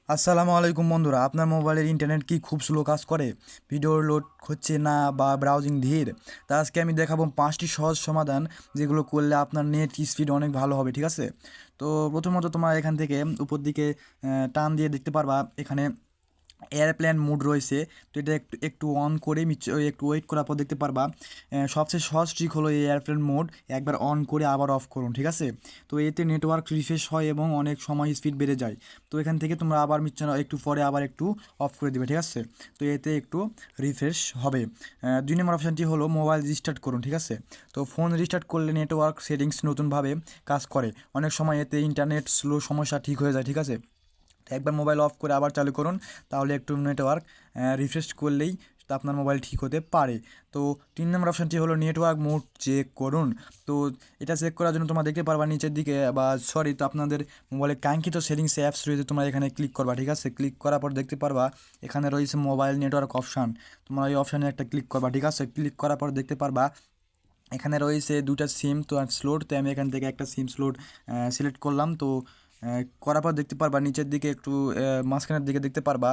আসসালামু আলাইকুম বন্ধুরা, আপনার মোবাইলের ইন্টারনেট কি খুব স্লো কাজ করে, ভিডিও লোড হচ্ছে না বা ব্রাউজিং ধীর? তা আজকে আমি দেখাবো 5টি সহজ সমাধান যেগুলো করলে আপনার নেট স্পিড অনেক ভালো হবে। ঠিক আছে, তো প্রথমত তোমার এখান থেকে উপর দিকে টান দিয়ে দেখতে পারবা এখানে এয়ারপ্লেন মোড রয়েছে। তো এটা একটু একটু অন করে একটু ওয়েট করার পর দেখতে পারবা সবচেয়ে সহজ ট্রিক হলো এই এয়ারপ্লেন মোড একবার অন করে আবার অফ করুন। ঠিক আছে, তো এতে নেটওয়ার্ক রিফ্রেশ হয় এবং অনেক সময় স্পিড বেড়ে যায়। তো এখান থেকে তোমরা আবার একটু পরে আবার একটু অফ করে দেবে। ঠিক আছে, তো এতে একটু রিফ্রেশ হবে। 2 নম্বর অপশানটি হলো মোবাইল রিস্টার্ট করুন। ঠিক আছে, তো ফোন রিস্টার্ট করলে নেটওয়ার্ক সেটিংস নতুনভাবে কাজ করে। অনেক সময় এতে ইন্টারনেট স্লো সমস্যা ঠিক হয়ে যায়। ঠিক আছে, তো একবার মোবাইল অফ করে আবার চালু করুন, তাহলে একটু নেটওয়ার্ক রিফ্রেশ করলেই আপনার মোবাইল ঠিক হতে পারে। তো 3 নম্বর অপশানটি হলো নেটওয়ার্ক মোড চেক করুন। তো এটা চেক করার জন্য তোমরা দেখতে পারবা নিচের দিকে তো আপনাদের মোবাইলে কাঙ্ক্ষিত সেটিংস অ্যাপস রয়েছে, তোমরা এখানে ক্লিক করবা। ঠিক আছে, ক্লিক করার পর দেখতে পারবা এখানে রয়েছে মোবাইল নেটওয়ার্ক অপশান। তোমরা এই অপশানে একটা ক্লিক করবা। ঠিক আছে, ক্লিক করার পর দেখতে পারবা এখানে রয়েছে দুটা সিম তো আর স্লোট। তো আমি এখান থেকে একটা সিম স্লোট সিলেক্ট করলাম। তো করার পর দেখতে পারবা নিচের দিকে একটু মাঝখানের দিকে দেখতে পারবা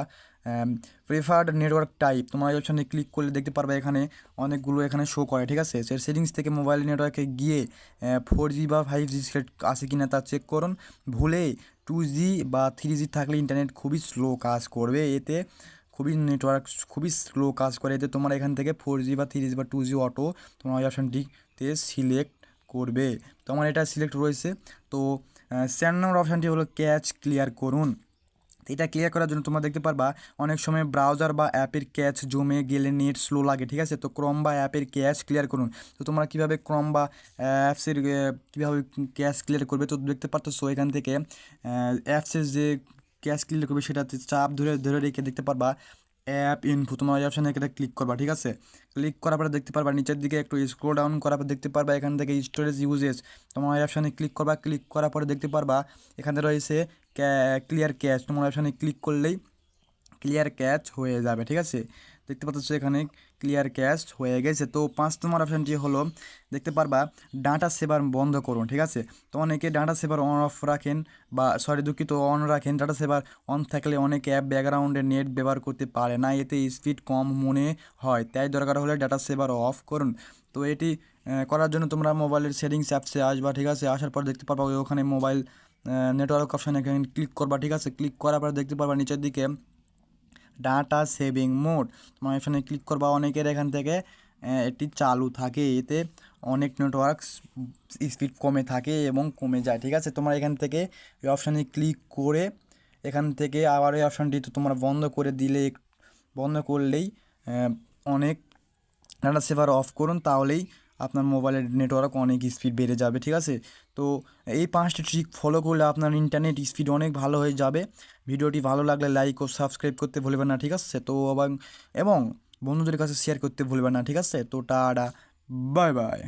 প্রেফার্ড নেটওয়ার্ক টাইপ। তোমার এই অপশানে ক্লিক করলে দেখতে পারবা এখানে অনেকগুলো এখানে শো করে। ঠিক আছে, সেটিংস থেকে মোবাইল নেটওয়ার্কে গিয়ে 4G বা 5G সেট আছে কিনা তা চেক করুন। ভুলে 2G বা 3G থাকলে ইন্টারনেট খুবই স্লো কাজ করবে। এতে নেটওয়ার্ক খুবই স্লো কাজ করে। এতে তোমার এখান থেকে 4G বা 3G বা 2G অটো তোমার ওই অপশানটিতে সিলেক্ট করবে। তো আমার এটা সিলেক্ট রয়েছে। তো 4 নম্বর অপশানটি হলো ক্যাচ ক্লিয়ার করুন। তো এটা ক্লিয়ার করার জন্য তোমরা দেখতে পারবা অনেক সময় ব্রাউজার বা অ্যাপের ক্যাচ জমে গেলে নেট স্লো লাগে। ঠিক আছে, তো ক্রোম বা অ্যাপের ক্যাচ ক্লিয়ার করুন। তো তোমরা কীভাবে ক্রোম বা অ্যাপসের কীভাবে ক্যাচ ক্লিয়ার করবে, তো দেখতে পারতো এখান থেকে অ্যাপসের যে ক্যাচ ক্লিয়ার করবে সেটাতে চাপ ধরে ধরে রেখে দেখতে পারবা অ্যাপ ইনফো। তোমার এই অপশানে এটা ক্লিক করবা। ঠিক আছে, ক্লিক করার পরে দেখতে পারবা নিচের দিকে একটু স্ক্রল ডাউন করার পর দেখতে পারবা এখান থেকে স্টোরেজ ইউজেস। তোমার এই অপশানে ক্লিক করবা। ক্লিক করার পরে দেখতে পারবা এখানে রয়েছে ক্লিয়ার ক্যাচ। তোমার অপশানে ক্লিক করলেই ক্লিয়ার ক্যাচ হয়ে যাবে। ঠিক আছে, দেখতে পাচ্ছ এখানে ক্লিয়ার ক্যাচ হয়ে গেছে। তো 5 নম্বর অপশানটি হলো দেখতে পারবা ডাটা সেভার বন্ধ করুন। ঠিক আছে, তো অনেকে ডাটা সেভার অন অফ রাখেন বা দুঃখিত অন রাখেন। ডাটা সেভার অন থাকলে অনেক অ্যাপ ব্যাকগ্রাউন্ডে নেট ব্যবহার করতে পারে না, এতে স্পিড কম মনে হয়। তাই দরকার হলে ডাটা সেভার অফ করুন। তো এটি করার জন্য তোমরা মোবাইলের সেটিংস অ্যাপসে আসবা। ঠিক আছে, আসার পর দেখতে পারবা ওখানে মোবাইল নেটওয়ার্ক অপশানে এখানে ক্লিক করবা। ঠিক আছে, ক্লিক করার পর দেখতে পারবা নিচের দিকে ডাটা সেভিং মোড। তোমার এখানে ক্লিক করবা। অনেকের এখান থেকে এটি চালু থাকে, এতে অনেক নেটওয়ার্ক স্পিড কমে থাকে এবং কমে যায়। ঠিক আছে, তোমার এখান থেকে এই অপশানে ক্লিক করে এখান থেকে আবার এই অপশানটি তো তোমরা বন্ধ করলেই অনেক ডাটা সেভার অফ করুন, তাহলেই আপনার মোবাইলের নেটওয়ার্ক অনেক স্পিড বেড়ে যাবে। ঠিক আছে, তো এই 5টি ট্রিক ফলো করলে আপনার ইন্টারনেট স্পিড অনেক ভালো হয়ে যাবে। ভিডিওটি ভালো লাগলে লাইক ও সাবস্ক্রাইব করতে ভুলবেন না। ঠিক আছে, তো এবং বন্ধুদের কাছে শেয়ার করতে ভুলবেন না। ঠিক আছে, তো টাটা, বাই বাই।